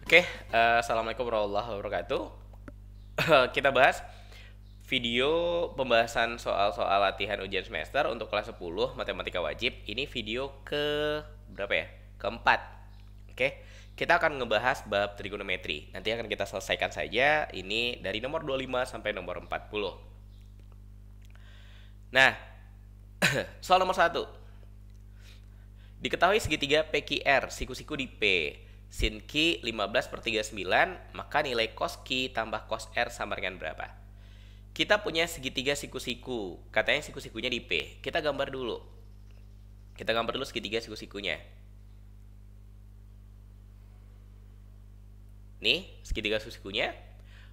Oke, assalamualaikum warahmatullahi wabarakatuh. Kita bahas video pembahasan soal-soal latihan ujian semester untuk kelas 10 matematika wajib. Ini video ke berapa ya? Keempat. Oke, kita akan ngebahas bab trigonometri. Nanti akan kita selesaikan saja ini dari nomor 25 sampai nomor 40. Nah, soal nomor 1. Diketahui segitiga PQR, siku-siku di P. Sin Q 15 per 39, maka nilai cos Q tambah cos R sama dengan berapa? Kita punya segitiga siku-siku, katanya siku-sikunya di P. Kita gambar dulu. Kita gambar dulu segitiga siku-sikunya. Nih, segitiga siku-sikunya.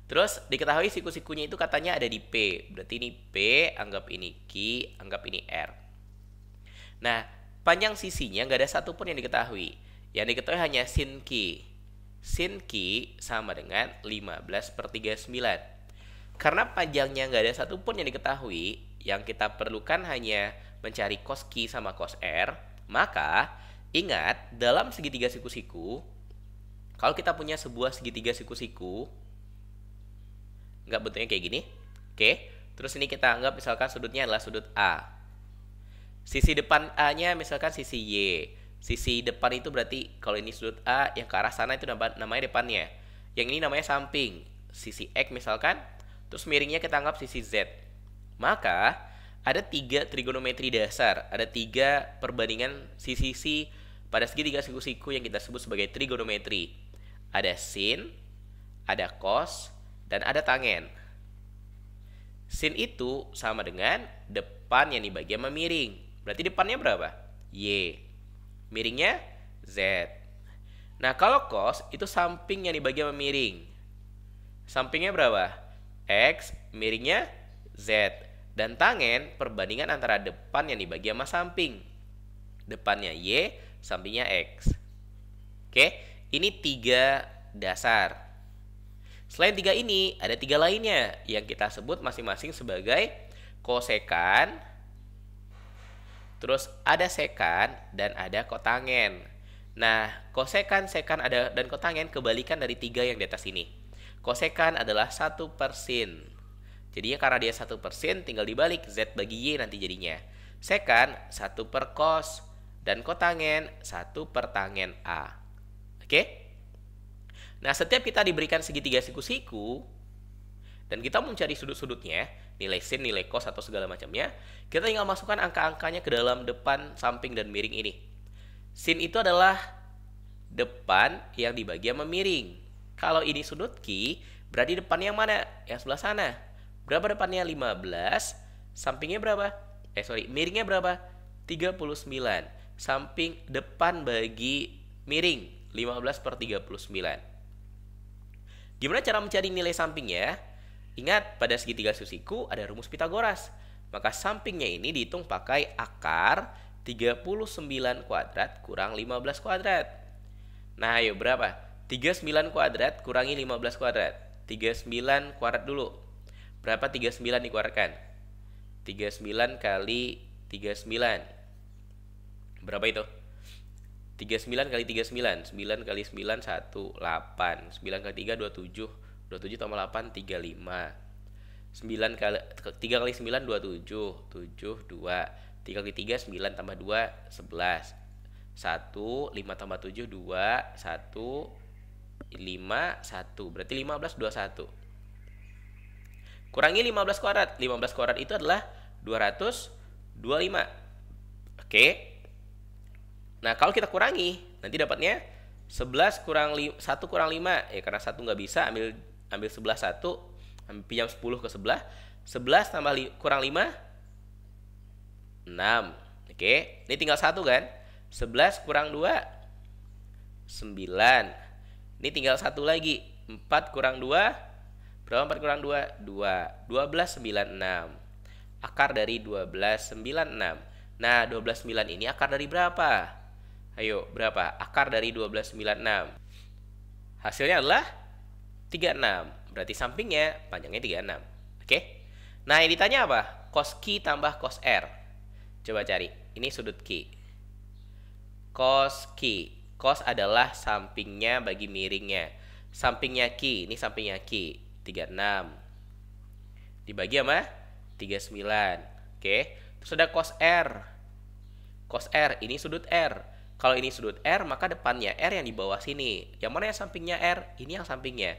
Terus diketahui siku-sikunya itu katanya ada di P. Berarti ini P, anggap ini Q, anggap ini R. Nah, panjang sisinya nggak ada satupun yang diketahui. Yang diketahui hanya sin Q. Sin Q sama dengan 15 per 39. Karena panjangnya nggak ada satupun yang diketahui, yang kita perlukan hanya mencari cos Q sama cos R, maka ingat, dalam segitiga siku-siku, kalau kita punya sebuah segitiga siku-siku, nggak bentuknya kayak gini. Oke, terus ini kita anggap misalkan sudutnya adalah sudut A. Sisi depan A-nya misalkan sisi Y. Sisi depan itu berarti kalau ini sudut A, yang ke arah sana itu namanya depannya. Yang ini namanya samping. Sisi X misalkan, terus miringnya kita anggap sisi Z. Maka ada 3 trigonometri dasar, ada 3 perbandingan sisi-sisi pada segitiga siku-siku yang kita sebut sebagai trigonometri. Ada sin, ada cos, dan ada tangen. Sin itu sama dengan depan yang dibagi sama miring. Berarti depannya berapa? Y. Miringnya Z. Nah, kalau cos itu samping yang dibagi sama miring. Sampingnya berapa? X, miringnya Z. Dan tangen perbandingan antara depan yang dibagi sama samping. Depannya Y, sampingnya X. Oke, ini 3 dasar. Selain 3 ini, ada 3 lainnya yang kita sebut masing-masing sebagai kosekan, terus ada sekan, dan ada kotangen. Nah, kosekan, sekan, ada dan kotangen kebalikan dari 3 yang di atas ini. Kosekan adalah 1 per sin. Jadinya karena dia 1 per sin, tinggal dibalik Z bagi Y nanti jadinya. Sekan 1 per cos, dan kotangen 1 per tangen A. Oke? Nah, setiap kita diberikan segitiga siku-siku, dan kita mencari sudut-sudutnya, nilai sin, nilai cos, atau segala macamnya, kita tinggal masukkan angka-angkanya ke dalam depan, samping, dan miring ini. Sin itu adalah depan yang dibagi sama miring. Kalau ini sudut Q, berarti depannya yang mana? Yang sebelah sana. Berapa depannya? 15. Sampingnya berapa? Miringnya berapa? 39. Samping depan bagi miring, 15 per 39. Gimana cara mencari nilai sampingnya? Ingat, pada segitiga siku ada rumus Pitagoras. Maka sampingnya ini dihitung pakai akar 39 kuadrat kurang 15 kuadrat. Nah, ayo berapa? 39 kuadrat kurangi 15 kuadrat. 39 kuadrat dulu. Berapa 39 dikeluarkan? 39 kali 39. Berapa itu? 39 kali 39. 9 kali 9, 1, 8. 9 kali 3, 27. 27 tambah 8, 35. 9 kali 3 kali 9, 27. 7, 2. 3 kali 3, 9 tambah 2, 11. 1, 5 tambah 7, 2. 1, 5, 1. Berarti 15, 21. Kurangi 15 kuadrat. 15 kuadrat itu adalah 225. Oke. Nah, kalau kita kurangi, nanti dapatnya 11 kurang 1 kurang 5. Ya, karena 1 nggak bisa, ambil sebelah 1, pinjam 10 ke sebelah. 11 tambah kurang 5, 6. Oke, ini tinggal 1 kan? 11 kurang 2, 9. Ini tinggal 1 lagi. 4 kurang 2, berapa 4 kurang 2? 2. 12, 9, 6. Akar dari 12, 9, 6. Nah, 12, 9 ini akar dari berapa? Ayo, berapa? Akar dari 12, 9, 6. Hasilnya adalah 36. Berarti sampingnya panjangnya 36. Oke? Nah, yang ditanya apa? Cos Q tambah cos R. Coba cari. Ini sudut Q. Cos Q. Cos adalah sampingnya bagi miringnya. Sampingnya Q, ini sampingnya Q, 36. Dibagi sama 39. Oke. Terus ada cos R. Cos R, ini sudut R. Kalau ini sudut R, maka depannya R yang di bawah sini. Yang mana yang sampingnya R? Ini yang sampingnya.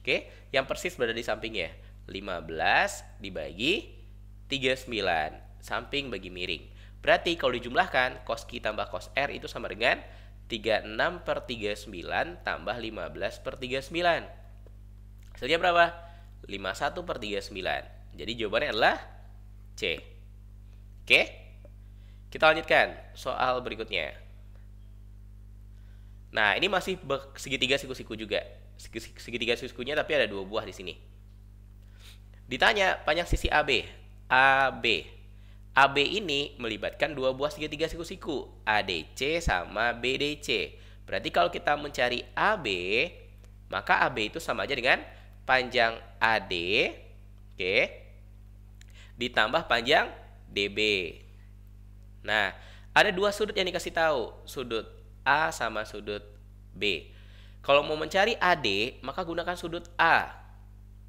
Oke, yang persis berada di sampingnya. 15 dibagi 39. Samping bagi miring. Berarti kalau dijumlahkan, cos Q tambah cos R itu sama dengan 36/39 tambah 15/39. Hasilnya berapa? 51/39. Jadi jawabannya adalah C. Oke? Kita lanjutkan soal berikutnya. Nah, ini masih segitiga siku-siku juga. Segitiga siku-sikunya tapi ada 2 buah di sini. Ditanya panjang sisi AB. AB. AB ini melibatkan 2 buah segitiga siku-siku, ADC sama BDC. Berarti kalau kita mencari AB, maka AB itu sama aja dengan panjang AD, oke, ditambah panjang DB. Nah, ada 2 sudut yang dikasih tahu, sudut A sama sudut B. Kalau mau mencari AD, maka gunakan sudut A.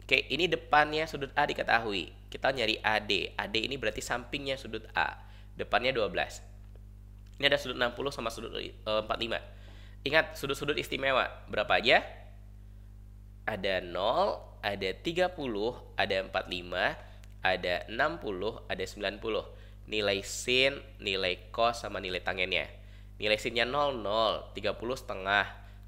Oke, ini depannya sudut A diketahui. Kita nyari AD. AD ini berarti sampingnya sudut A. Depannya 12. Ini ada sudut 60 sama sudut 45. Ingat, sudut-sudut istimewa. Berapa aja? Ada 0, ada 30, ada 45, ada 60, ada 90. Nilai sin, nilai cos, sama nilai tangennya. Nilai sinnya 0, 0. 30 setengah.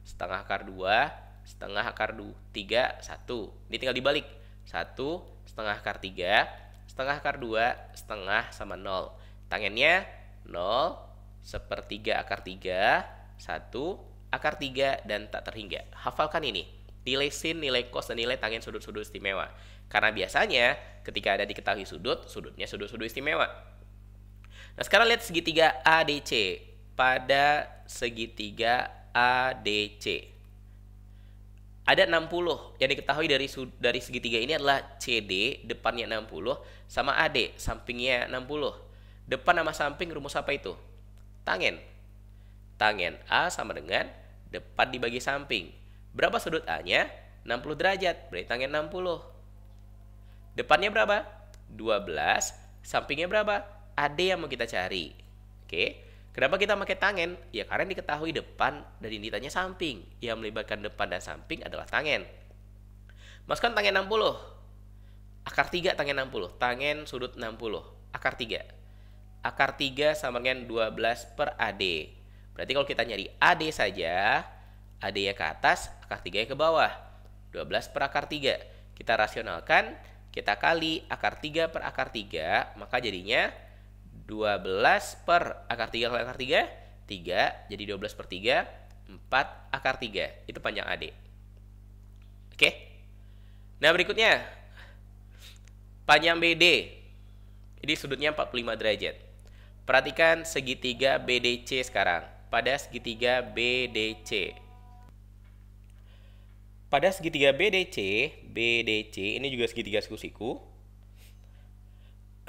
Setengah akar 2, setengah akar 3, 1. Ini tinggal dibalik. 1, setengah akar 3, setengah akar 2, setengah sama 0. Tangennya 0, sepertiga akar 3, 1, akar 3, dan tak terhingga. Hafalkan ini. Nilai sin, nilai cos, dan nilai tangen sudut-sudut istimewa. Karena biasanya ketika ada diketahui sudut, sudutnya sudut-sudut istimewa. Nah, sekarang lihat segitiga ADC. Pada segitiga ADC ada 60. Yang diketahui dari segitiga ini adalah CD, depannya 60, sama AD, sampingnya 60. Depan sama samping rumus apa itu? Tangen. Tangen A sama dengan depan dibagi samping. Berapa sudut A-nya? 60 derajat, berarti tangen 60. Depannya berapa? 12. Sampingnya berapa? AD yang mau kita cari. Oke. Kenapa kita pakai tangen? Ya karena diketahui depan dan ini ditanya samping. Yang melibatkan depan dan samping adalah tangen. Masukkan tangen 60. Akar 3 tangen 60. Tangen sudut 60. Akar 3. Akar 3 sama dengan 12 per AD. Berarti kalau kita nyari AD saja, AD-nya ke atas, akar 3-nya ke bawah. 12 per akar 3. Kita rasionalkan, kita kali akar 3 per akar 3, maka jadinya 12 per akar 3 kali akar 3, 3, jadi 12 per 3, 4 akar 3. Itu panjang AD. Oke. Nah, berikutnya panjang BD. Ini sudutnya 45 derajat. Perhatikan segitiga BDC sekarang. Pada segitiga BDC. Pada segitiga BDC ini juga segitiga siku-siku.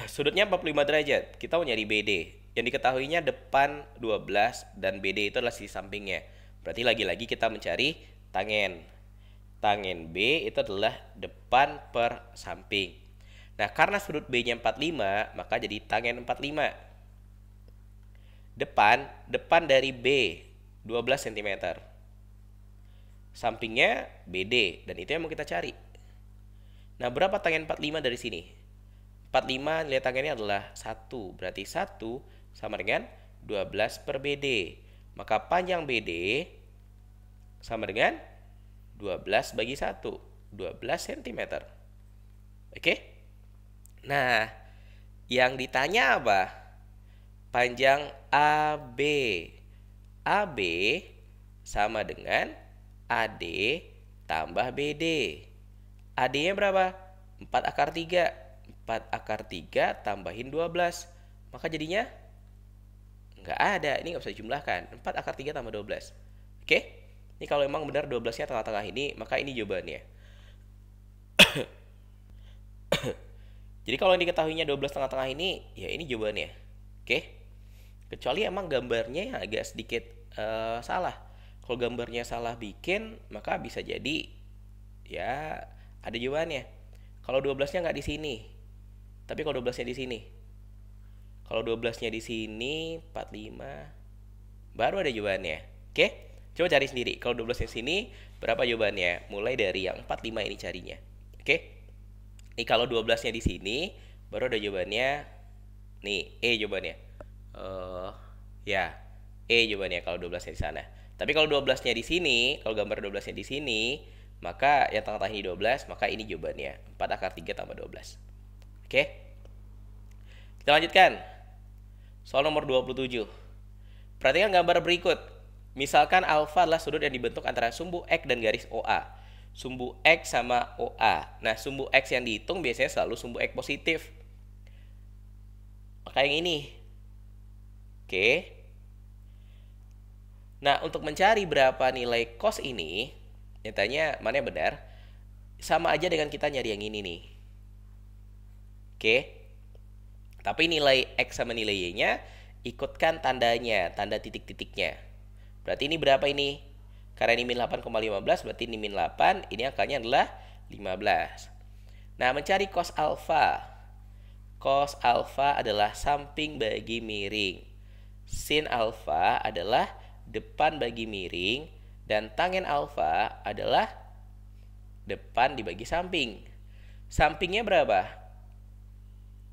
Sudutnya 45 derajat. Kita mau nyari BD. Yang diketahuinya depan 12 dan BD itu adalah sisi sampingnya. Berarti lagi-lagi kita mencari tangen. Tangen B itu adalah depan per samping. Nah, karena sudut B-nya 45, maka jadi tangen 45. Depan dari B 12 cm. Sampingnya BD, dan itu yang mau kita cari. Nah, berapa tangen 45 dari sini? 45 nilai tangennya adalah 1. Berarti 1 sama dengan 12 per BD. Maka panjang BD sama dengan 12 bagi 1. 12 cm. Oke? Nah, yang ditanya apa? Panjang AB. AB sama dengan AD tambah BD. AD-nya berapa? 4 akar 3. 4 akar 3 tambahin 12. Maka jadinya nggak ada. Ini nggak bisa dijumlahkan. 4 akar 3 tambah 12. Oke? Ini kalau memang benar 12-nya tengah-tengah ini, maka ini jawabannya. Jadi kalau yang diketahuinya 12 tengah-tengah ini, ya ini jawabannya. Oke? Kecuali emang gambarnya yang agak sedikit salah. Kalau gambarnya salah bikin, maka bisa jadi Ya, ada jawabannya. Kalau 12-nya nggak di sini. Tapi kalau 12-nya di sini. Kalau 12-nya di sini 45 baru ada jawabannya. Oke? Coba cari sendiri. Kalau 12-nya di sini berapa jawabannya? Mulai dari yang 45 ini carinya. Oke? Ini kalau 12-nya di sini baru ada jawabannya. Nih, E jawabannya. Ya, E jawabannya kalau 12-nya di sana. Tapi kalau 12-nya di sini, kalau gambar 12-nya di sini, maka yang tengah-tengah ini 12, maka ini jawabannya. 4 akar 3 tambah 12. Oke? Kita lanjutkan. Soal nomor 27. Perhatikan gambar berikut. Misalkan alfa adalah sudut yang dibentuk antara sumbu X dan garis OA. Sumbu X sama OA. Nah, sumbu X yang dihitung biasanya selalu sumbu X positif. Maka yang ini. Oke. Nah, untuk mencari berapa nilai cos ini, nyatanya mana yang benar? Sama aja dengan kita nyari yang ini nih. Oke. Tapi nilai X sama nilai Y-nya ikutkan tandanya, tanda titik-titiknya. Berarti ini berapa ini? Karena ini min 8,15, berarti ini min 8, ini angkanya adalah 15. Nah, mencari cos alfa. Cos alfa adalah samping bagi miring. Sin alfa adalah depan bagi miring, dan tangen alfa adalah depan dibagi samping. Sampingnya berapa?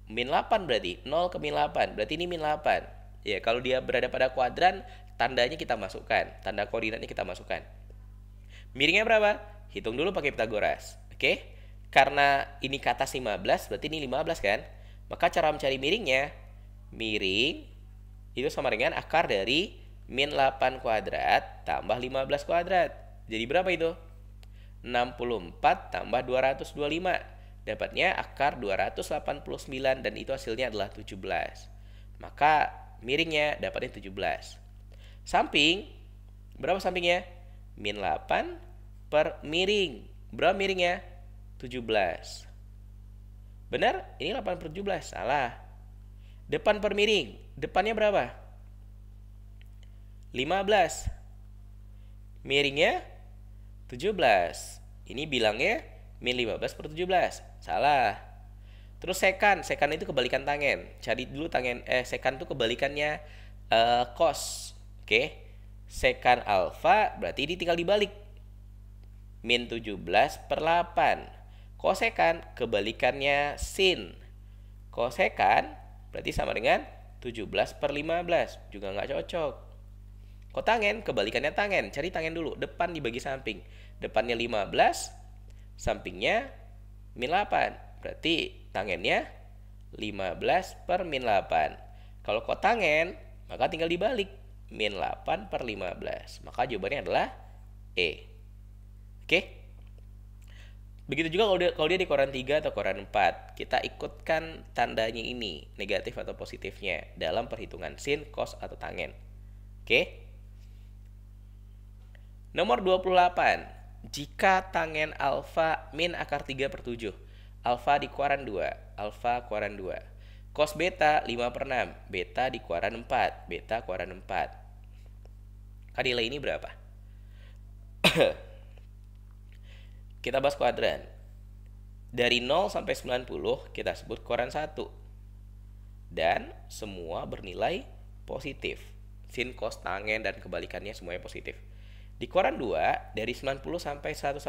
Min 8 berarti, 0 ke min 8, berarti ini min 8. Ya, kalau dia berada pada kuadran, tandanya kita masukkan, tanda koordinatnya kita masukkan. Miringnya berapa? Hitung dulu pakai Pitagoras. Oke? Karena ini ke atas 15, berarti ini 15 kan? Maka cara mencari miringnya, miring itu sama dengan akar dari min 8 kuadrat tambah 15 kuadrat. Jadi berapa itu? 64 tambah 225. Dapatnya akar 289 dan itu hasilnya adalah 17. Maka miringnya dapatnya 17. Samping, berapa sampingnya? Min 8 per miring. Berapa miringnya? 17. Benar? Ini 8 per 17. Salah. Depan per miring. Depannya berapa? 15. Miringnya 17. Ini bilangnya min 15 per 17. Salah. Terus sekan. Sekan itu kebalikan tangen. Cari dulu tangen. Sekan itu kebalikannya cos. Oke. Sekan alfa berarti ini tinggal dibalik. Min 17 per 8. Kosekan kebalikannya sin. Kosekan berarti sama dengan 17 per 15. Juga nggak cocok. Kotangen kebalikannya tangen. Cari tangen dulu. Depan dibagi samping. Depannya 15. Sampingnya min 8. Berarti tangennya 15 per min 8. Kalau kotangen maka tinggal dibalik. Min 8 per 15. Maka jawabannya adalah E. Oke? Begitu juga kalau dia di koran 3 atau koran 4. Kita ikutkan tandanya ini. Negatif atau positifnya. Dalam perhitungan sin, cos, atau tangen. Oke? Nomor 28. Jika tangen alfa min akar 3 per 7. Alfa di kuaran 2. Alfa kuaran 2. Cos beta 5 per 6. Beta di kuaran 4. Beta kuaran 4. Nilai ini berapa? Kita bahas kuadran. Dari 0 sampai 90 kita sebut kuaran 1. Dan semua bernilai positif. Sin, cos, tangen, dan kebalikannya semuanya positif. Di kuaran 2 dari 90 sampai 180.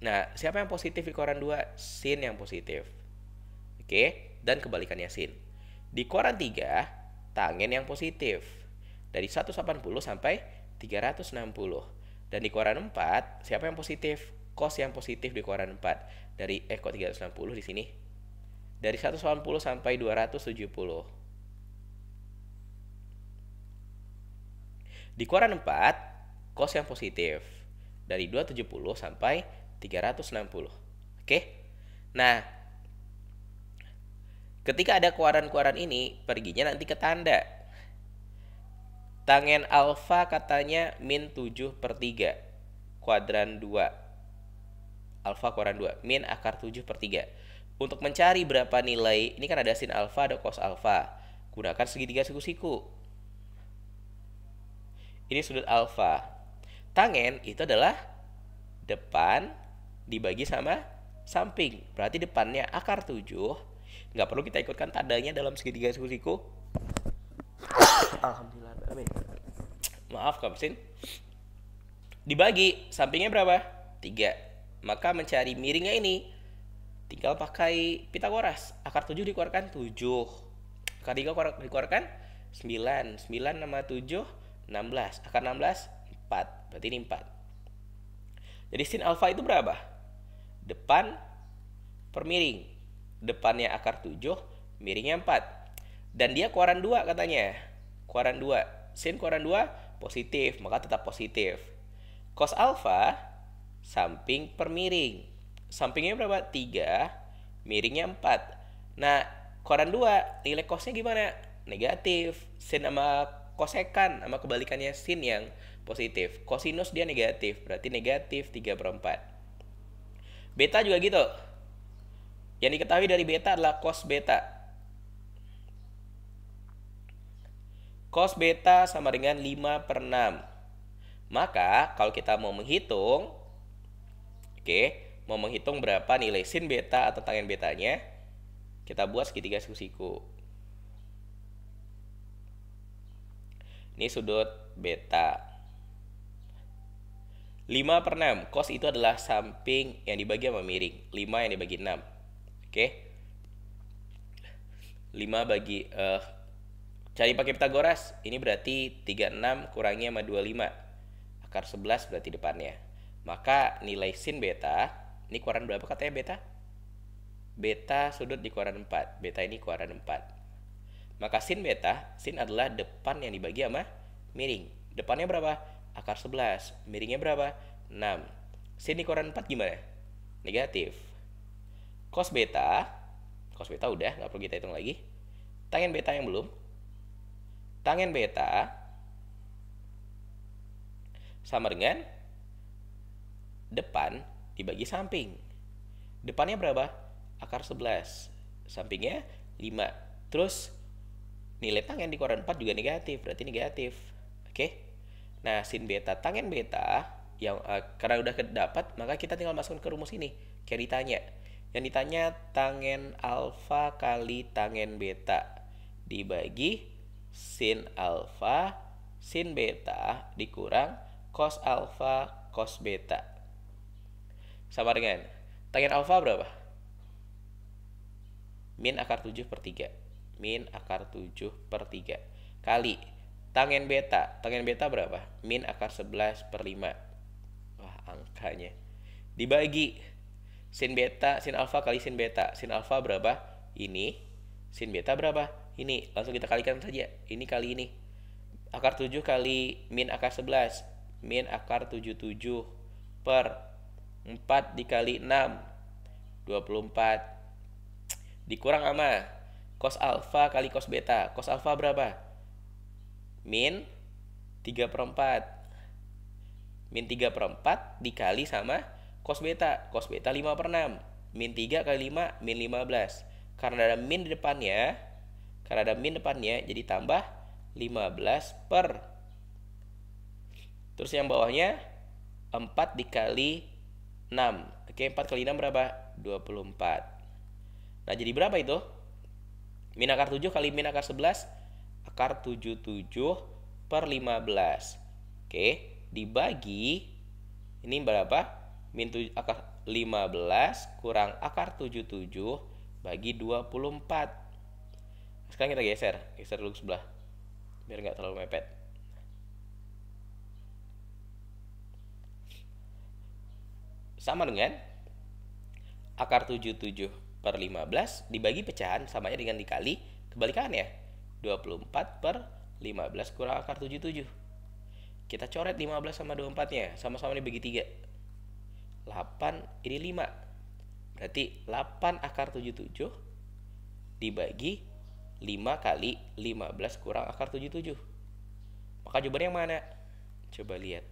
Nah, siapa yang positif di kuaran 2? Sin yang positif. Oke, dan kebalikannya sin. Di kuaran 3, tangen yang positif. Dari 180 sampai 360. Dan di kuaran 4, siapa yang positif? Cos yang positif di kuaran 4. Dari kok 360 di sini? Dari 180 sampai 270. Di kuaran 4, cos yang positif dari 270 sampai 360. Oke? Nah, ketika ada kuaran-kuaran ini, perginya nanti ke tanda. Tangen alfa katanya min 7 per 3. Kuadran 2. Alfa kuaran 2. Min akar 7 per 3. Untuk mencari berapa nilai, ini kan ada sin alfa, ada cos alfa. Gunakan segitiga siku-siku. Ini sudut alfa. Tangen itu adalah depan dibagi sama samping. Berarti depannya akar 7. Nggak perlu kita ikutkan tandanya dalam segitiga suku-siku. Alhamdulillah. Maaf Kamsin. Dibagi sampingnya berapa? 3. Maka mencari miringnya ini tinggal pakai Pitagoras. Akar 7 dikeluarkan 7. Akar 3 dikeluarkan 9. 9 sama 7 16. Akar 16 4. Berarti ini 4. Jadi sin alfa itu berapa? Depan per miring. Depannya akar 7, miringnya 4. Dan dia keluaran 2 katanya. Keluaran 2. Sin keluaran 2 positif, maka tetap positif. Cos alfa samping per miring. Sampingnya berapa? 3, miringnya 4. Nah, keluaran 2, nilai cosnya gimana? Negatif. Sin sama kosekan sama kebalikannya sin yang positif. Kosinus dia negatif, berarti negatif 3/4. Beta juga gitu. Yang diketahui dari beta adalah cos beta. Cos beta sama dengan 5/6. Maka kalau kita mau menghitung, mau menghitung berapa nilai sin beta atau tangen betanya, kita buat segitiga siku-siku. Ini sudut beta. 5/6. Cos itu adalah samping yang dibagi sama miring. 5 yang dibagi 6. 5 bagi cari pakai Pitagoras. Ini berarti 36 kurangi sama 25. Akar 11 berarti depannya. Maka nilai sin beta, ini keluaran berapa katanya beta? Beta sudut di keluaran 4. Beta ini keluaran 4. Maka sin beta, sin adalah depan yang dibagi sama miring. Depannya berapa? Akar 11. Miringnya berapa? 6. Sin di keluaran 4 gimana? Negatif. Cos beta udah, nggak perlu kita hitung lagi. Tangen beta yang belum. Tangen beta sama dengan depan dibagi samping. Depannya berapa? Akar 11. Sampingnya 5. Terus nilai tangen di keluaran 4 juga negatif, berarti negatif. Nah, sin beta tangen beta yang karena udah kedapat, maka kita tinggal masukkan ke rumus ini. Kayak ditanya. Yang ditanya tangen alfa kali tangen beta dibagi sin alfa sin beta dikurang cos alfa cos beta. Sama dengan tangen alfa berapa? Min akar 7/3. Min akar 7/3 kali tangen beta berapa? Min akar 11/5. Wah, angkanya. Dibagi sin beta, sin alfa kali sin beta. Sin alfa berapa? Ini. Sin beta berapa? Ini. Langsung kita kalikan saja. Ini kali ini. Akar 7 kali min akar 11. Min akar 77 per 4 dikali 6. 24. Dikurang sama cos alfa kali cos beta. Cos alfa berapa? Min 3/4. Min 3/4 dikali sama cos beta. Cos beta 5/6. Min 3 kali 5, min 15. Karena ada min depannya, jadi tambah 15 per. Terus yang bawahnya 4 dikali 6. 4 kali 6 berapa? 24. Nah, jadi berapa itu? Min akar 7 kali min akar 11, akar 77/15. Dibagi ini berapa? Min akar 15 kurang akar 77 bagi 24. Sekarang kita geser dulu ke sebelah biar nggak terlalu mepet. Sama dengan akar 77/15 dibagi pecahan samanya dengan dikali kebalikannya. 24/15 kurang akar 77. Kita coret 15 sama 24-nya, sama-sama dibagi 3. 8, ini 5. Berarti 8 akar 77 dibagi 5 kali 15 kurang akar 77. Maka jawabannya yang mana? Coba lihat.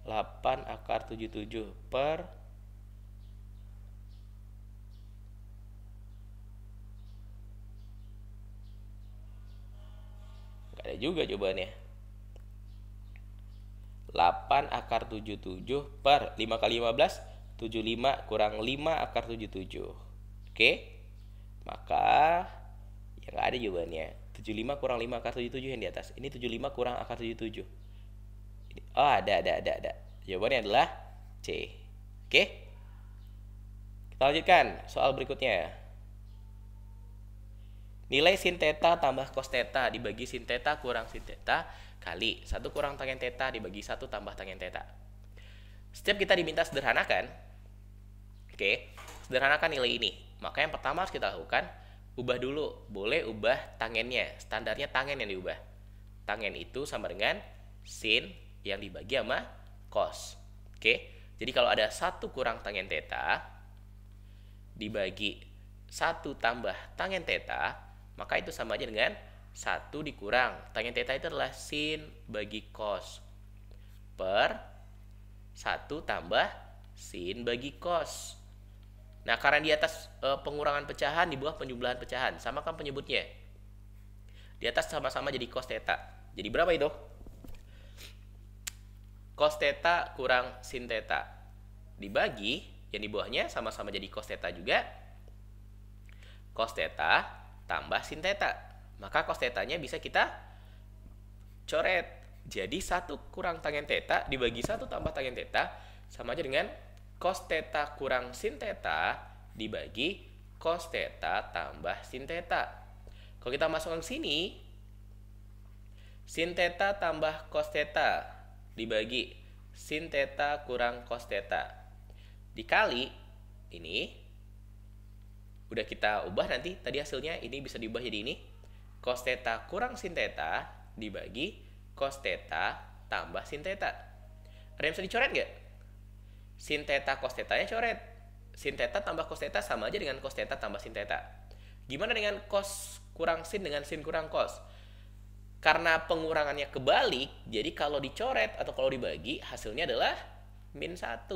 8 akar 77 per nggak ada juga jawabannya. 8 akar 77 per 5 kali 15, 75 kurang 5 akar 77. Oke? Maka ya nggak ada jawabannya. 75 kurang 5 akar 77 yang di atas. Ini 75 kurang akar 77. Oh, ada. Jawabannya adalah C. Oke? Kita lanjutkan soal berikutnya. Nilai sin theta tambah cos theta dibagi sin theta kurang sin theta kali 1 kurang tangen theta dibagi 1 tambah tangen theta. Setiap kita diminta sederhanakan, sederhanakan nilai ini. Maka yang pertama harus kita lakukan, ubah dulu. Boleh ubah tangennya. Standarnya tangen yang diubah. Tangen itu sama dengan sin yang dibagi sama cos. Jadi kalau ada 1 kurang tangen theta dibagi 1 tambah tangen theta, maka itu sama aja dengan 1 dikurang. Tangen theta itu adalah sin bagi cos. Per 1 tambah sin bagi cos. Nah, karena di atas pengurangan pecahan, di bawah penjumlahan pecahan. Sama kan penyebutnya. Di atas sama-sama jadi cos theta. Jadi berapa itu? Cos theta kurang sin theta. Dibagi, yang di bawahnya sama-sama jadi cos theta juga. Cos theta tambah sin theta. Maka cos theta-nya bisa kita coret. Jadi 1 kurang tangen theta dibagi 1 tambah tangen theta sama aja dengan cos theta kurang sin theta dibagi cos theta tambah sin theta. Kalau kita masukkan sini, sin theta tambah cos theta dibagi sin theta kurang cos theta dikali ini. Udah kita ubah nanti, tadi hasilnya ini bisa diubah jadi ini. Cos theta kurang sin theta dibagi cos theta tambah sin theta. Ada yang bisa dicoret nggak? Sin theta cos theta-nya coret. Sin theta tambah cos theta sama aja dengan cos theta tambah sin theta. Gimana dengan cos kurang sin dengan sin kurang cos? Karena pengurangannya kebalik, jadi kalau dicoret atau kalau dibagi, hasilnya adalah min 1.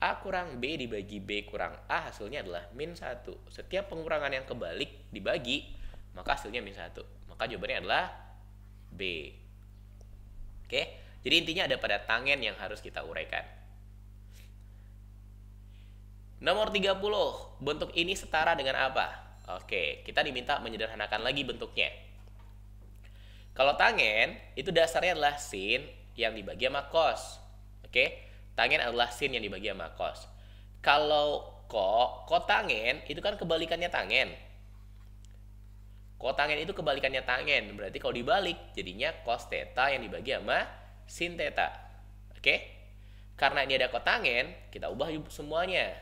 A kurang B dibagi B kurang A, hasilnya adalah min 1. Setiap pengurangan yang kebalik dibagi, maka hasilnya min 1. Maka jawabannya adalah B. Jadi intinya ada pada tangen yang harus kita uraikan. Nomor 30, bentuk ini setara dengan apa? Kita diminta menyederhanakan lagi bentuknya. Kalau tangen, itu dasarnya adalah sin yang dibagi sama cos. Tangen adalah sin yang dibagi sama cos. Kalau kotangen itu kan kebalikannya tangen. Kotangen itu kebalikannya tangen. Berarti kalau dibalik jadinya cos theta yang dibagi sama sin theta. Karena ini ada kotangen, kita ubah semuanya.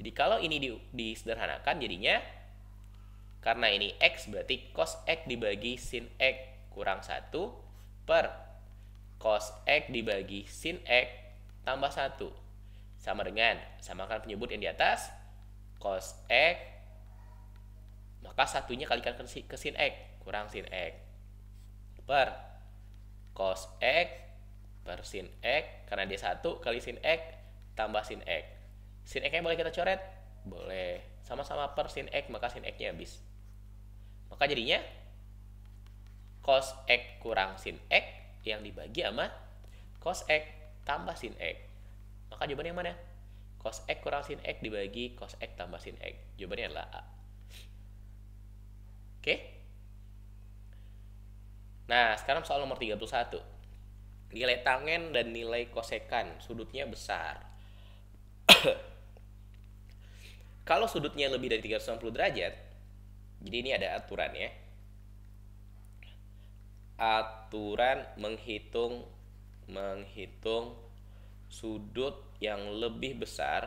Jadi kalau ini disederhanakan jadinya, karena ini X berarti cos X dibagi sin X kurang 1 per cos X dibagi sin X tambah 1 sama dengan, samakan penyebut yang di atas, cos X, maka satunya kalikan ke sin X kurang sin X per cos X per sin X, karena dia 1 kali sin X tambah sin X. Sin X-nya boleh kita coret? Boleh. Sama-sama per sin X, maka sin X-nya habis. Maka jadinya cos X kurang sin X yang dibagi sama cos X tambah sin X. Maka jawabannya yang mana? Cos X kurang sin X dibagi cos X tambah sin X. Jawabannya adalah A. Nah, sekarang soal nomor 31. Nilai tangen dan nilai kosekan, sudutnya besar. Kalau sudutnya lebih dari 360 derajat, jadi ini ada aturannya. Aturan menghitung sudut yang lebih besar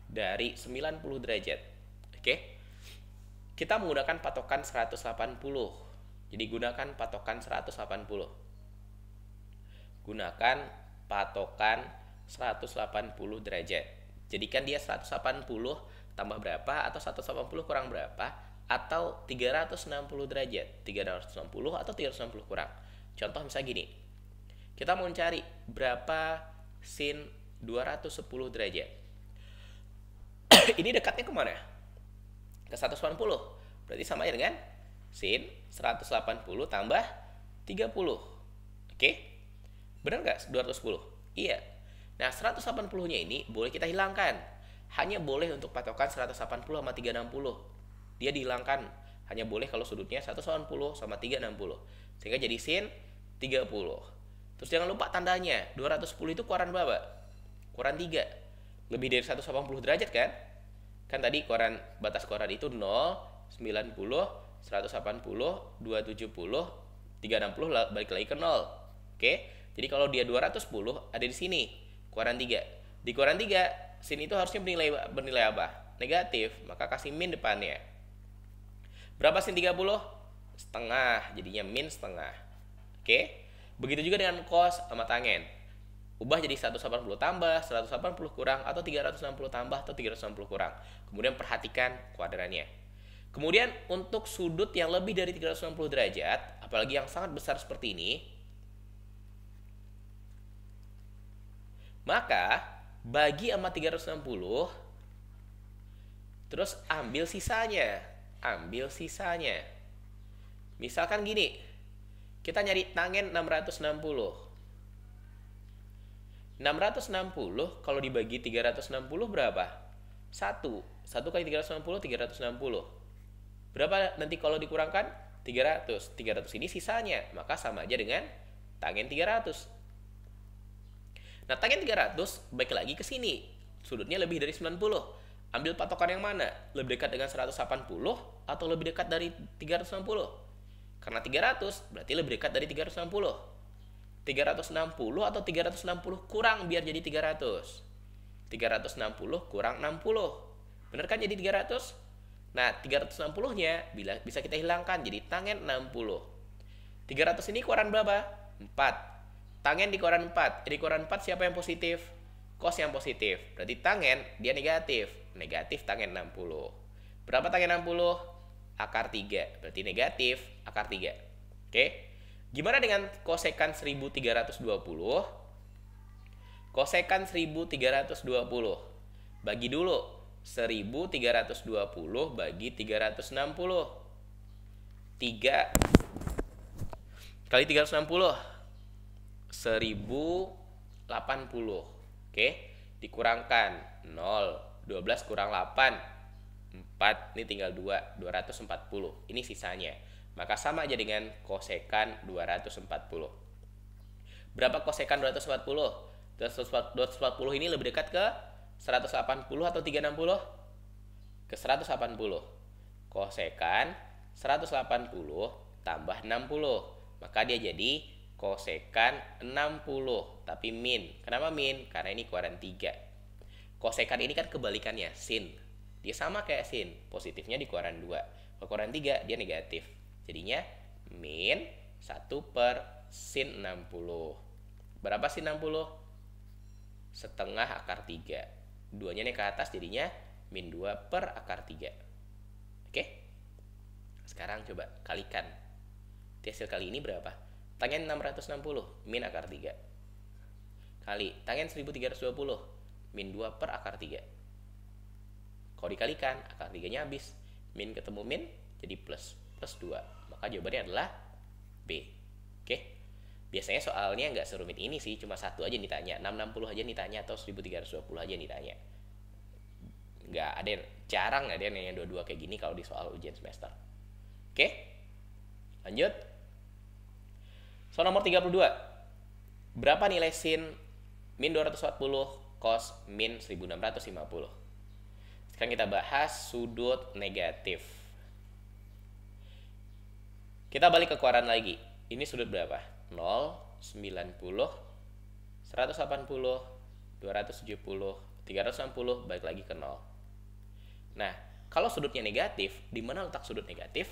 dari 90 derajat. Kita menggunakan patokan 180. Jadi gunakan patokan 180. Gunakan patokan 180 derajat. Jadikan dia 180 tambah berapa, atau 180 kurang berapa, atau 360 derajat. 360 atau 360 kurang. Contoh misalnya gini. Kita mau cari berapa sin 210 derajat. Ini dekatnya kemana? Ke 180. Berarti sama aja dengan sin 180 tambah 30. Benar nggak 210? Iya. Nah, 180-nya ini boleh kita hilangkan. Hanya boleh untuk patokan 180 sama 360. Dia dihilangkan. Hanya boleh kalau sudutnya 180 sama 360. Sehingga jadi sin 30. Terus jangan lupa tandanya. 210 itu ukuran berapa? Ukuran 3. Lebih dari 180 derajat kan? Kan tadi batas ukuran itu 0, 90, 180, 270, 360 balik lagi ke 0. Oke? Jadi kalau dia 210 ada di sini, ukuran 3. Di ukuran 3, sin itu harusnya bernilai apa? Negatif, maka kasih min depannya. Berapa sin 30? Setengah, jadinya min setengah. Oke? Begitu juga dengan cos sama tangen. Ubah jadi 180 tambah, 180 kurang, atau 360 tambah, atau 360 kurang. Kemudian perhatikan kuadrannya. Kemudian untuk sudut yang lebih dari 360 derajat, apalagi yang sangat besar seperti ini, maka bagi sama 360, terus ambil sisanya. Misalkan gini, kita nyari tangen 660. 660 kalau dibagi 360 berapa? 1 kali 360, 360. Berapa nanti kalau dikurangkan? 300. 300 ini sisanya, maka sama aja dengan tangen 300. Nah, tangen 300 baik lagi ke sini. Sudutnya lebih dari 90. Ambil patokan yang mana? Lebih dekat dengan 180 atau lebih dekat dari 360? Karena 300 berarti lebih dekat dari 360. 360 atau 360 kurang biar jadi 300. 360 kurang 60. Bener kan jadi 300? Nah, 360-nya bisa kita hilangkan jadi tangen 60. 300 ini ukuran berapa? 4. Tangen di ukuran 4. Di ukuran 4 siapa yang positif? Cos yang positif. Berarti tangen dia negatif. Negatif tangen 60. Berapa tangen 60? Akar 3. Berarti negatif akar 3. Oke? Gimana dengan kosekan 1320? Kosekan 1320. Bagi dulu 1320 bagi 360. 3 kali 360 1080. Oke, dikurangkan 0, 12 kurang 8, 4, ini tinggal 2, 240. Ini sisanya. Maka sama aja dengan kosekan 240. Berapa kosekan 240? 240 ini lebih dekat ke 180 atau 360? Ke 180. Kosekan 180 tambah 60. Maka dia jadi kosekan 60, tapi min. Kenapa min? Karena ini ukuran 3. Kosekan ini kan kebalikannya, sin. Dia sama kayak sin, positifnya di ukuran 2. Ukuran 3 dia negatif. Jadinya min 1 per sin 60. Berapa sin 60? Setengah akar 3. Duanya nih ke atas jadinya min 2 per akar 3. Oke? Sekarang coba kalikan. Hasil kali ini berapa? Tangen 660 min akar 3 kali tangen 1320 min 2 per akar 3. Kalau dikalikan akar 3 nya habis, min ketemu min jadi plus 2. Maka jawabannya adalah B. Oke? Biasanya soalnya nggak serumit ini sih, cuma satu aja ditanya, 660 aja ditanya atau 1320 aja ditanya. Nggak ada, jarang ada yang nanya dua-dua kayak gini kalau di soal ujian semester. Oke? Lanjut. Soal nomor 32. Berapa nilai sin min 240 cos min 1650? Sekarang kita bahas sudut negatif. Kita balik ke kuadran lagi. Ini sudut berapa? 0, 90, 180, 270, 360, balik lagi ke 0. Nah, kalau sudutnya negatif, di mana letak sudut negatif?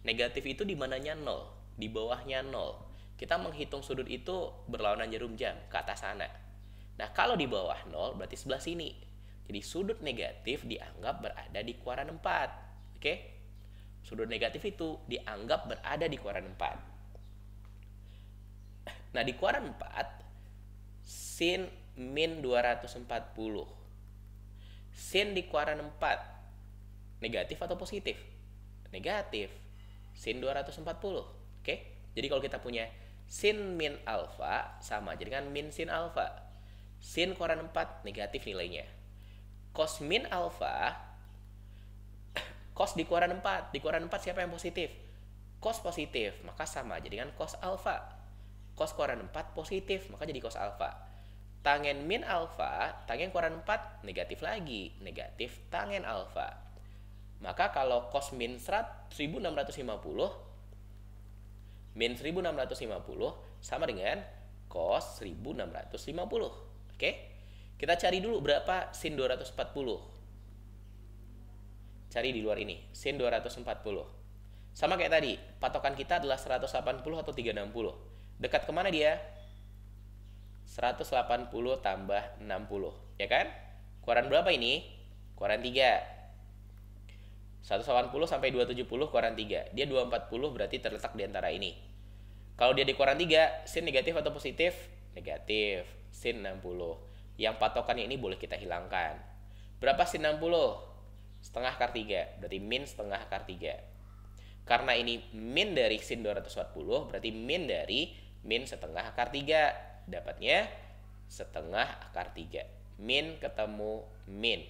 Negatif itu di mananya 0, di bawahnya 0. Kita menghitung sudut itu berlawanan jarum jam ke atas sana. Nah, kalau di bawah 0 berarti sebelah sini. Jadi sudut negatif dianggap berada di kuadran 4. Oke? Sudut negatif itu dianggap berada di kuadran 4. Nah, di kuadran 4 sin min 240. Sin di kuadran 4 negatif atau positif? Negatif. Sin 240. Oke? Jadi kalau kita punya Sin min alfa sama aja dengan min sin alfa. Sin koran 4 negatif nilainya. Cos min alfa, cos di koran 4. Di koran 4 siapa yang positif? Cos positif, maka sama aja dengan cos alfa. Cos koran 4 positif, maka jadi cos alfa. Tangen min alfa, tangen koran 4 negatif lagi, negatif tangen alfa. Maka kalau cos min 1650 min 1650 sama dengan cos 1650. Oke? Kita cari dulu berapa sin 240. Cari di luar ini, sin 240. Sama kayak tadi, patokan kita adalah 180 atau 360. Dekat kemana dia? 180 tambah 60, ya kan? Koran berapa ini? Koran 3. 180 sampai 270 koran 3. Dia 240 berarti terletak di antara ini. Kalau dia di koran 3, sin negatif atau positif? Negatif. Sin 60. Yang patokannya ini boleh kita hilangkan. Berapa sin 60? Setengah akar 3. Berarti min setengah akar 3. Karena ini min dari sin 240, berarti min dari min setengah akar 3. Dapatnya setengah akar 3. Min ketemu min.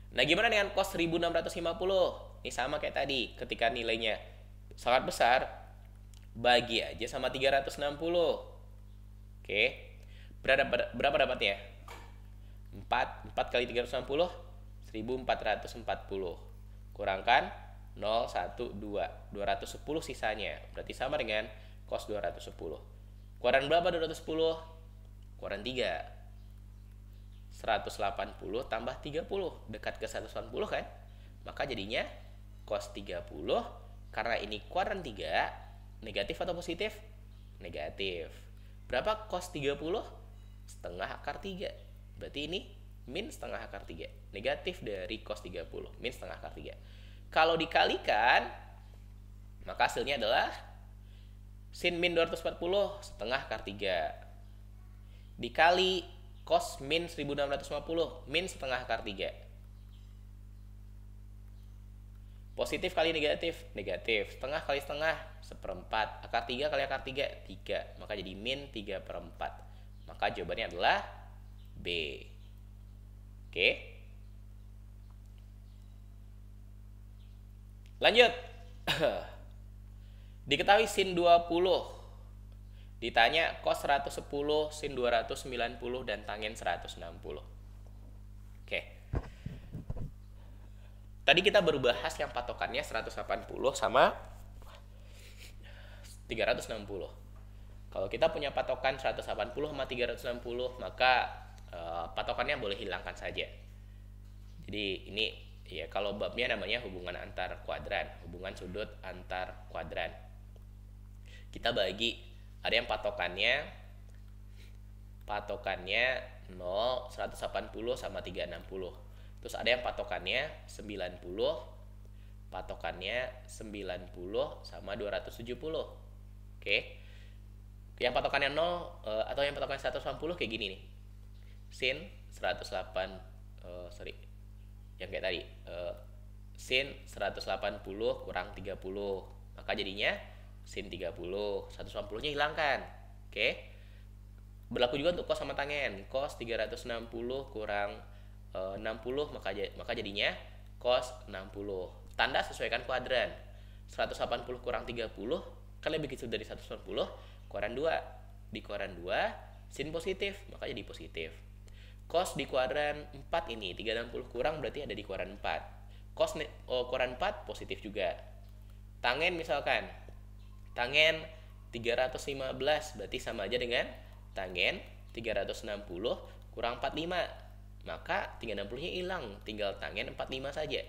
Nah, gimana dengan cos 1650? Ini sama kayak tadi, ketika nilainya sangat besar, bagi aja sama 360. Oke. Berapa dapatnya? 4 kali 360, 1440. Kurangkan 0, 1, 2. 210 sisanya. Berarti sama dengan cos 210. Koran berapa 210? Koran 3. 180 tambah 30, dekat ke 180 kan? Maka jadinya cos 30, karena ini koran 3, negatif atau positif? Negatif. Berapa cos 30? Setengah akar 3. Berarti ini min setengah akar 3. Negatif dari cos 30, min setengah akar 3. Kalau dikalikan, maka hasilnya adalah sin min 240 setengah akar 3 dikali cos min 1650, min setengah akar 3. Positif kali negatif, negatif. Setengah kali setengah, seperempat. Akar 3 kali akar 3, 3. Maka jadi min 3/4. Maka jawabannya adalah B. Oke. Lanjut. Diketahui sin 20. Ditanya cos 110, sin 290, dan tangen 160. Oke. Tadi kita baru bahas yang patokannya 180 sama 360. Kalau kita punya patokan 180 sama 360, maka patokannya boleh hilangkan saja. Jadi ini ya, kalau babnya namanya hubungan antar kuadran, hubungan sudut antar kuadran. Kita bagi, ada yang patokannya 0, 180 sama 360. Terus ada yang patokannya 90, patokannya 90 sama 270. Oke. Yang patokannya 0 atau yang patokannya 180 kayak gini nih. Sin 108 yang kayak tadi. Sin 180 kurang 30. Maka jadinya sin 30, 180-nya hilangkan. Oke. Berlaku juga untuk cos sama tangen. Cos 360 kurang 60, maka jadinya cos 60. Tanda sesuaikan kuadran. 180 kurang 30 kan lebih kecil dari 180, koran 2. Di koran 2 sin positif, maka jadi positif. Cos di kuadran 4 ini 360 kurang berarti ada di kuadran 4. Cos kuadran 4 positif juga. Tangen misalkan, tangen 315 berarti sama aja dengan tangen 360 kurang 45. Maka 360-nya hilang, tinggal tangen 45 saja.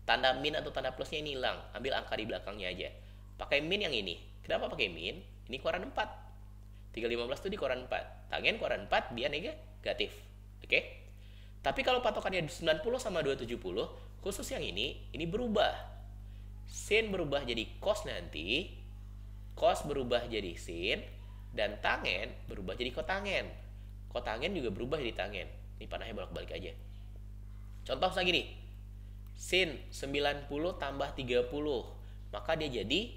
Tanda min atau tanda plusnya ini hilang, ambil angka di belakangnya aja. Pakai min yang ini. Kenapa pakai min? Ini koran 4. 315 itu di koran 4. Tangen koran 4 dia negatif. Oke? Tapi kalau patokannya 90 sama 270, khusus yang ini berubah. Sin berubah jadi cos nanti, cos berubah jadi sin, dan tangen berubah jadi kotangen. Kotangen juga berubah jadi tangen. Ini panahnya bolak-balik aja. Contoh misalnya gini. Sin 90 tambah 30, maka dia jadi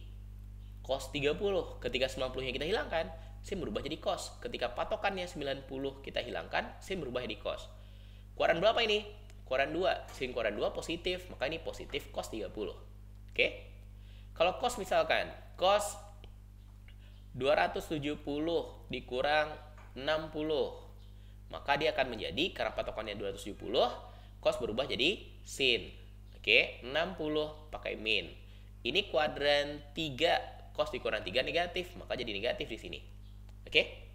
cos 30. Ketika 90-nya kita hilangkan, sin berubah jadi cos. Ketika patokannya 90 kita hilangkan, sin berubah jadi cos. Kuadran berapa ini? Kuadran 2. Sin kuadran 2 positif, maka ini positif cos 30. Oke? Kalau cos misalkan, cos 270 dikurang 60, maka dia akan menjadi, karena patokannya 270, cos berubah jadi sin. Oke, 60 pakai min. Ini kuadran 3, cos dikurang 3 negatif, maka jadi negatif di sini. Oke?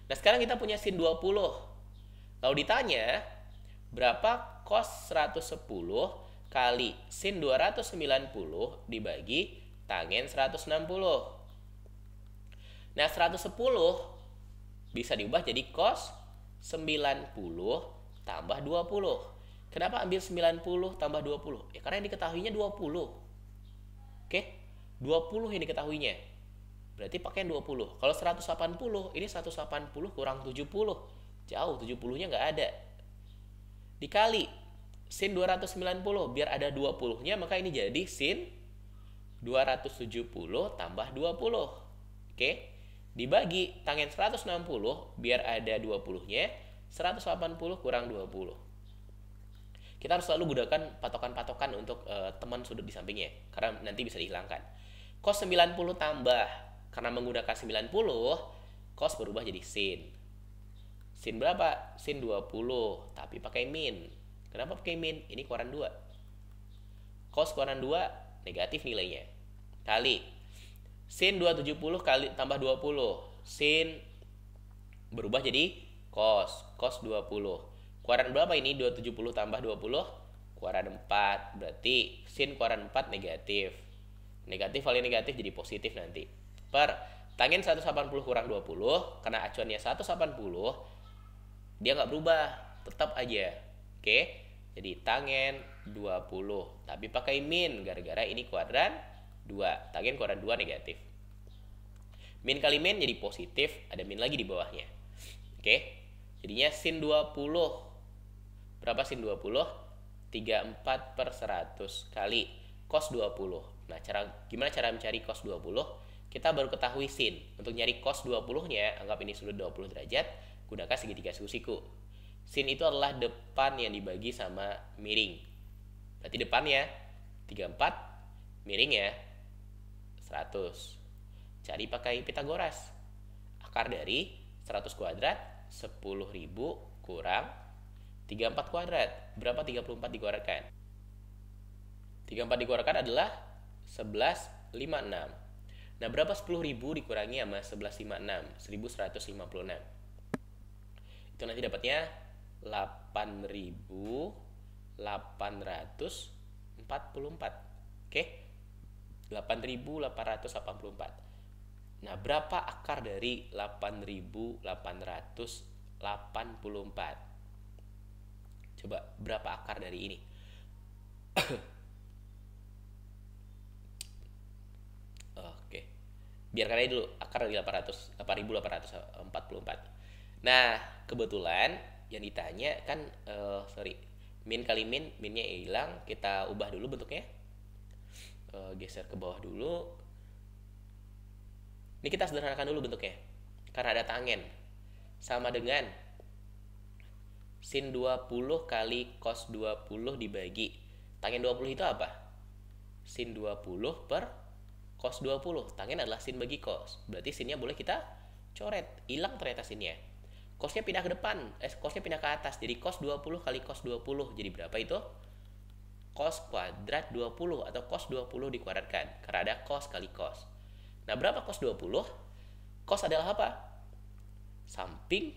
Nah, sekarang kita punya sin 20. Lalu ditanya, berapa cos 110 kali sin 290 dibagi tangen 160? Nah, 110 bisa diubah jadi cos 90 tambah 20. Kenapa ambil 90 tambah 20? Ya karena yang diketahuinya 20. Oke? 20 yang diketahuinya. Berarti pakai 20. Kalau 180, ini 180 kurang 70. Jauh, 70-nya nggak ada. Dikali sin 290, biar ada 20-nya, maka ini jadi sin 270 tambah 20. Oke? Dibagi tangen 160, biar ada 20-nya, 180 kurang 20. Kita harus selalu gunakan patokan-patokan untuk teman sudut di sampingnya, karena nanti bisa dihilangkan. Cos 90 tambah, karena menggunakan 90, cos berubah jadi sin. Sin berapa? Sin 20, tapi pakai min. Kenapa pakai min? Ini kuadran 2. Cos kuadran 2 negatif nilainya. Kali sin 270 kali tambah 20. Sin berubah jadi cos 20. Kuadran berapa ini? 270 tambah 20? Kuadran 4. Berarti sin kuadran 4 negatif. Negatif kali negatif jadi positif nanti. Per tangen 180 kurang 20, karena acuannya 180, dia nggak berubah, tetap aja. Oke? Jadi tangen 20, tapi pakai min gara-gara ini kuadran 2. Tangen kuadran 2 negatif. Min kali min jadi positif, ada min lagi di bawahnya. Oke? Jadinya sin 20. Berapa sin 20? 34 per 100 kali cos 20. Nah, gimana cara mencari cos 20? Kita baru ketahui sin. Untuk nyari cos 20-nya, anggap ini sudut 20 derajat, gunakan segitiga siku-siku. Sin itu adalah depan yang dibagi sama miring. Berarti depannya 34, miringnya 100. Cari pakai Pitagoras. Akar dari 100 kuadrat 10.000 kurang 34 kuadrat. Berapa 34 dikuadratkan? 34 dikuadratkan adalah 1156. Nah, berapa 10.000 dikurangi sama 1156? 1156. Itu nanti dapatnya 8.844. Oke? 8.884. Nah, berapa akar dari 8.884? Coba, berapa akar dari ini? Oke. Biarkan aja dulu akar dari 8.844. Nah, kebetulan yang ditanya kan min kali min, minnya hilang, kita ubah dulu bentuknya. Geser ke bawah dulu. Ini kita sederhanakan dulu bentuknya. Karena ada tangen. Sama dengan sin 20 kali cos 20 dibagi tangen 20 itu apa? Sin 20 per cos 20. Tangen adalah sin bagi cos. Berarti sinnya boleh kita coret. Hilang ternyata sinnya. Cosnya pindah ke depan. Cosnya pindah ke atas. Jadi cos 20 kali cos 20. Jadi berapa itu? Cos kuadrat 20 atau cos 20 dikuadratkan. Karena ada cos kali cos. Nah, berapa cos 20? Cos adalah apa? Samping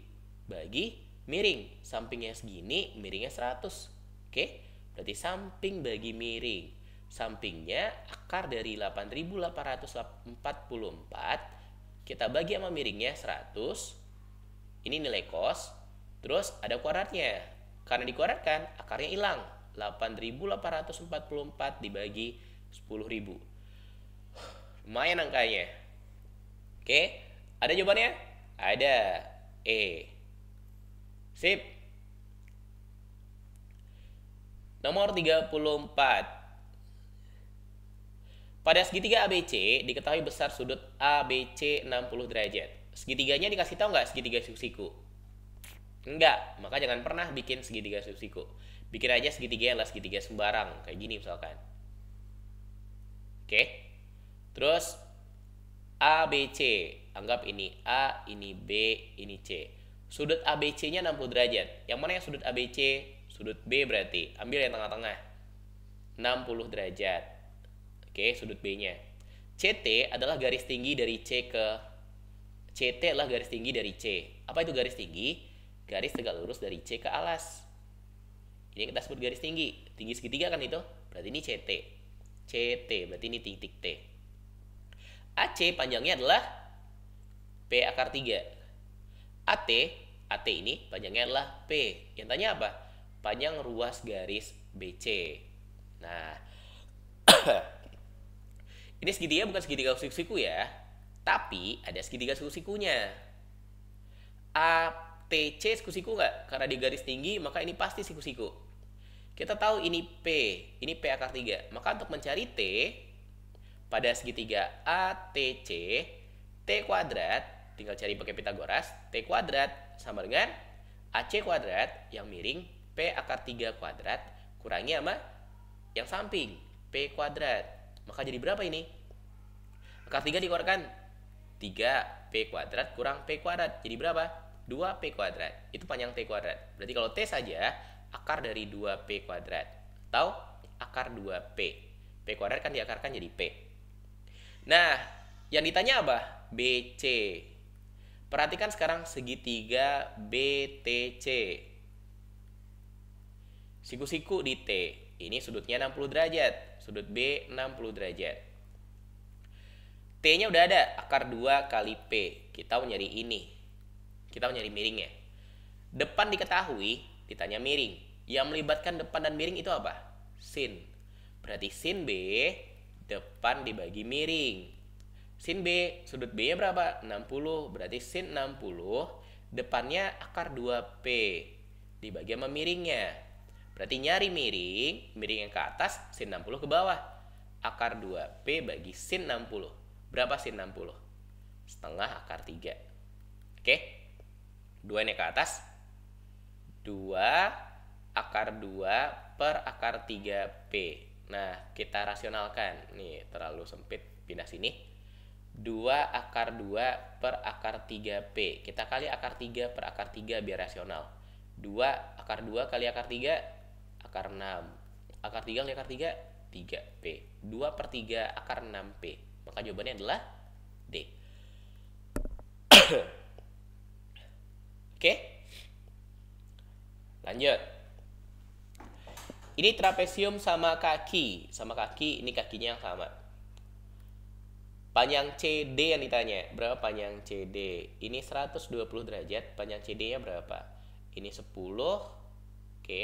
bagi miring. Sampingnya segini, miringnya 100. Oke? Berarti samping bagi miring. Sampingnya akar dari 8.844. Kita bagi sama miringnya 100. Ini nilai cos. Terus ada kuadratnya. Karena dikuadratkan, akarnya hilang. 8.844 dibagi 10.000. Lumayan angkanya. Oke? Ada jawabannya? Ada. E. Sip. Nomor 34. Pada segitiga ABC diketahui besar sudut ABC 60 derajat. Segitiganya dikasih tahu nggak segitiga siku-siku? Enggak, maka jangan pernah bikin segitiga siku-siku. Bikin aja segitiga adalah segitiga sembarang, kayak gini misalkan. Oke. Terus ABC, anggap ini A, ini B, ini C. Sudut ABC-nya 60 derajat. Yang mana yang sudut ABC? Sudut B berarti. Ambil yang tengah-tengah. 60 derajat. Oke, sudut B-nya. CT adalah garis tinggi dari C ke CT adalah garis tinggi dari C. Apa itu garis tinggi? Garis tegak lurus dari C ke alas. Ini kita sebut garis tinggi. Tinggi segitiga kan itu? Berarti ini CT. CT berarti ini titik T. AC panjangnya adalah P akar 3. AT ini panjangnya adalah P. Yang tanya apa? Panjang ruas garis BC. Nah, ini segitiga bukan segitiga siku-siku ya, tapi ada segitiga siku-sikunya. ATC siku-siku nggak? Karena di garis tinggi, maka ini pasti siku-siku. Kita tahu ini P akar 3. Maka untuk mencari T, pada segitiga ATC, T kuadrat, tinggal cari pakai Pitagoras, T kuadrat sama dengan AC kuadrat yang miring, P akar 3 kuadrat, kurangi sama yang samping, P kuadrat. Maka jadi berapa ini? Akar 3 dikeluarkan 3P kuadrat kurang P kuadrat. Jadi berapa? 2P kuadrat. Itu panjang T kuadrat. Berarti kalau T saja, akar dari 2P kuadrat. Atau akar 2P. P kuadrat kan diakarkan jadi P. Nah, yang ditanya apa? BC. Perhatikan sekarang segitiga BTC. Siku-siku di T. Ini sudutnya 60 derajat. Sudut B 60 derajat. T-nya udah ada. Akar 2 kali P. Kita mau nyari ini. Kita mau nyari miringnya. Depan diketahui, ditanya miring. Yang melibatkan depan dan miring itu apa? Sin. Berarti sin B, depan dibagi miring. Sin B, sudut B-nya berapa? 60. Berarti sin 60, depannya akar 2P. Dibagi sama miringnya. Berarti nyari miring yang ke atas, sin 60 ke bawah. Akar 2P bagi sin 60. Berapa sin 60? Setengah akar 3. Oke? 2 ini ke atas. 2 akar 2 per akar 3P. Nah, kita rasionalkan. Nih, terlalu sempit. Pindah sini. 2 akar 2 per akar 3P. Kita kali akar 3 per akar 3 biar rasional. 2 akar 2 kali akar 3, akar 6. Akar 3 kali akar 3, 3P. 2 per 3 akar 6P. Maka jawabannya adalah D. Oke? Lanjut. Ini trapesium sama kaki. Sama kaki, ini kakinya yang sama. Panjang CD yang ditanya. Berapa panjang CD? Ini 120 derajat. Panjang CD-nya berapa? Ini 10. Oke.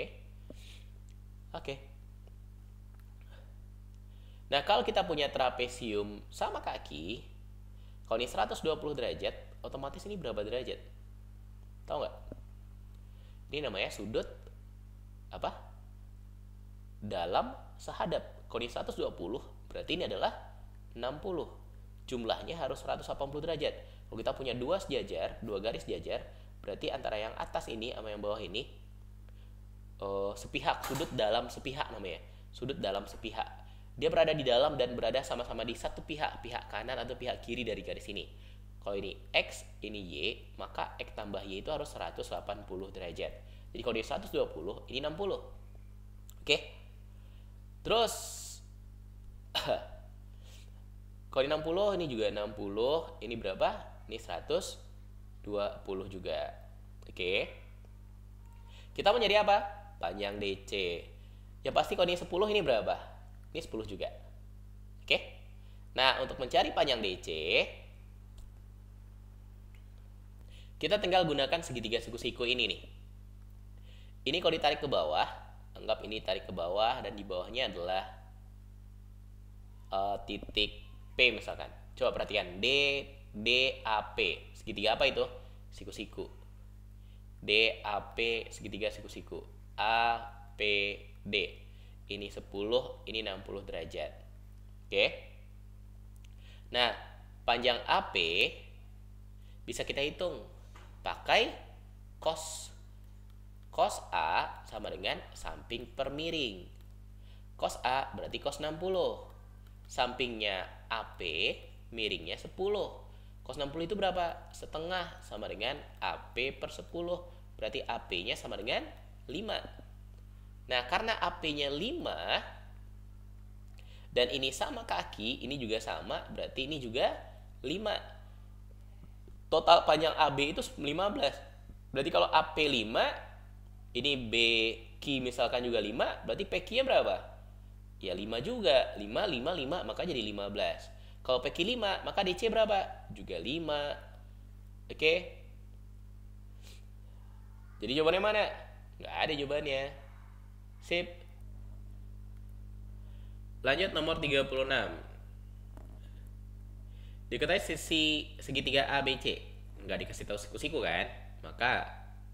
Oke. Nah, kalau kita punya trapesium sama kaki, kalau ini 120 derajat, otomatis ini berapa derajat? Tahu nggak? Ini namanya sudut apa? Dalam sehadap. Kalau ini 120, berarti ini adalah 60. Jumlahnya harus 180 derajat. Kalau kita punya dua sejajar, dua garis sejajar, berarti antara yang atas ini sama yang bawah ini sepihak, sudut dalam sepihak namanya. Sudut dalam sepihak. Dia berada di dalam dan berada sama-sama di satu pihak, pihak kanan atau pihak kiri dari garis ini. Kalau ini X, ini Y, maka X tambah Y itu harus 180 derajat. Jadi kalau dia 120, ini 60. Oke? Terus kalau ini 60, ini juga 60. Ini berapa? Ini 120 juga. Oke? Kita mau nyari apa? Panjang DC. Ya pasti kalau ini 10, ini berapa? Ini 10 juga. Oke? Nah, untuk mencari panjang DC, kita tinggal gunakan segitiga siku-siku ini nih. Ini kalau ditarik ke bawah, anggap ini tarik ke bawah dan di bawahnya adalah titik P misalkan. Coba perhatikan DAP. Segitiga apa itu? Siku-siku. DAP segitiga siku-siku. APD. Ini 10, ini 60 derajat. Oke. Nah, panjang AP bisa kita hitung pakai cos. Cos A sama dengan samping per miring. Cos A berarti cos 60. Sampingnya AP, miringnya 10. Cos 60 itu berapa? Setengah, sama dengan AP per 10. Berarti AP-nya sama dengan 5. Nah, karena AP-nya 5 dan ini sama kaki, ini juga sama, berarti ini juga 5. Total panjang AB itu 15. Berarti kalau AP 5, ini BQ misalkan juga 5, berarti PQ-nya berapa? Ya 5 juga. 5, 5, 5, maka jadi 15. Kalau PQ 5, maka DC berapa? Juga 5. Oke? Jadi jawabannya mana? Nggak ada jawabannya. Sip. Lanjut nomor 36. Diketahui sisi segitiga ABC. Nggak dikasih tahu siku-siku kan? Maka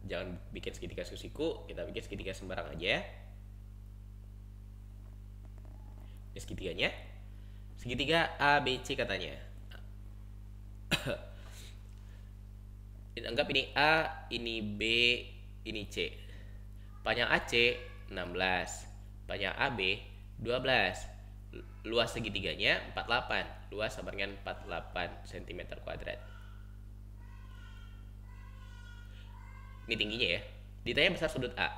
jangan bikin segitiga siku-siku, kita bikin segitiga sembarang aja. Ini segitiganya. Segitiga ABC katanya. Anggap ini A, ini B, ini C. Panjang AC 16, panjang AB 12. Luas segitiganya 48. Luas sama dengan 48 cm kuadrat. Ini tingginya ya. Ditanya besar sudut A.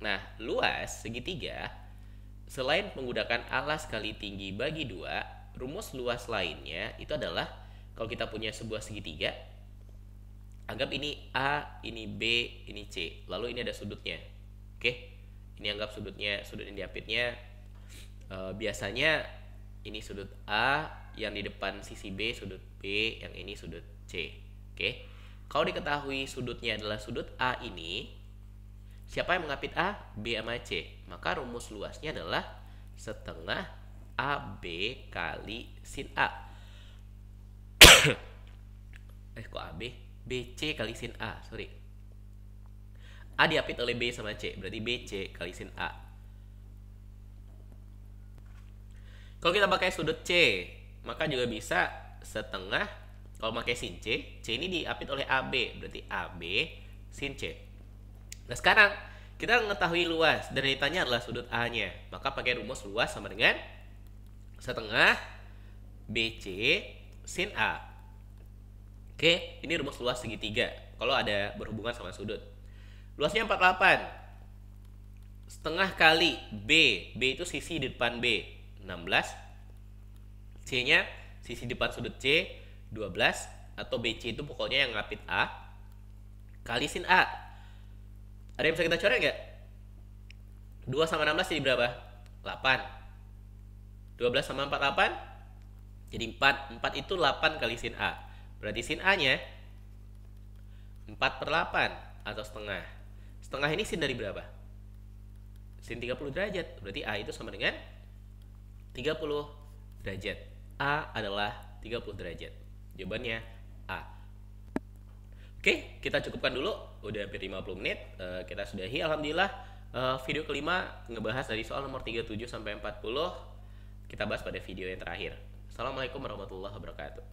Nah, luas segitiga selain menggunakan alas kali tinggi bagi 2, rumus luas lainnya itu adalah kalau kita punya sebuah segitiga, anggap ini A, ini B, ini C. Lalu ini ada sudutnya. Oke. Ini anggap sudutnya, sudut yang diapitnya biasanya ini sudut A, yang di depan sisi B sudut B, yang ini sudut C. Oke. Kalau diketahui sudutnya adalah sudut A ini, siapa yang mengapit A? B sama C. Maka rumus luasnya adalah setengah AB kali sin A. Kok AB? BC kali sin A, sorry. A diapit oleh B sama C, berarti BC kali sin A. Kalau kita pakai sudut C, maka juga bisa setengah, kalau pakai sin C, C ini diapit oleh AB, berarti AB sin C. Nah, sekarang kita mengetahui luas dan ditanya adalah sudut A-nya, maka pakai rumus luas sama dengan setengah BC sin A. Oke, ini rumus luas segitiga kalau ada berhubungan sama sudut. Luasnya 48. Setengah kali B. B itu sisi di depan B, 16. C-nya sisi depan sudut C, 12. Atau BC itu pokoknya yang ngapit A, kali sin A. Ada yang bisa kita coret nggak? 2 sama 16 jadi berapa? 8. 12 sama 48 jadi 4. 4 itu 8 kali sin A. Berarti sin A-nya 4/8 atau setengah. Setengah ini sin dari berapa? Sin 30 derajat. Berarti A itu sama dengan 30 derajat. A adalah 30 derajat. Jawabannya A. Oke, kita cukupkan dulu. Udah hampir 50 menit. Kita sudahi. Alhamdulillah. Video kelima ngebahas dari soal nomor 37 sampai 40. Kita bahas pada video yang terakhir. Assalamualaikum warahmatullahi wabarakatuh.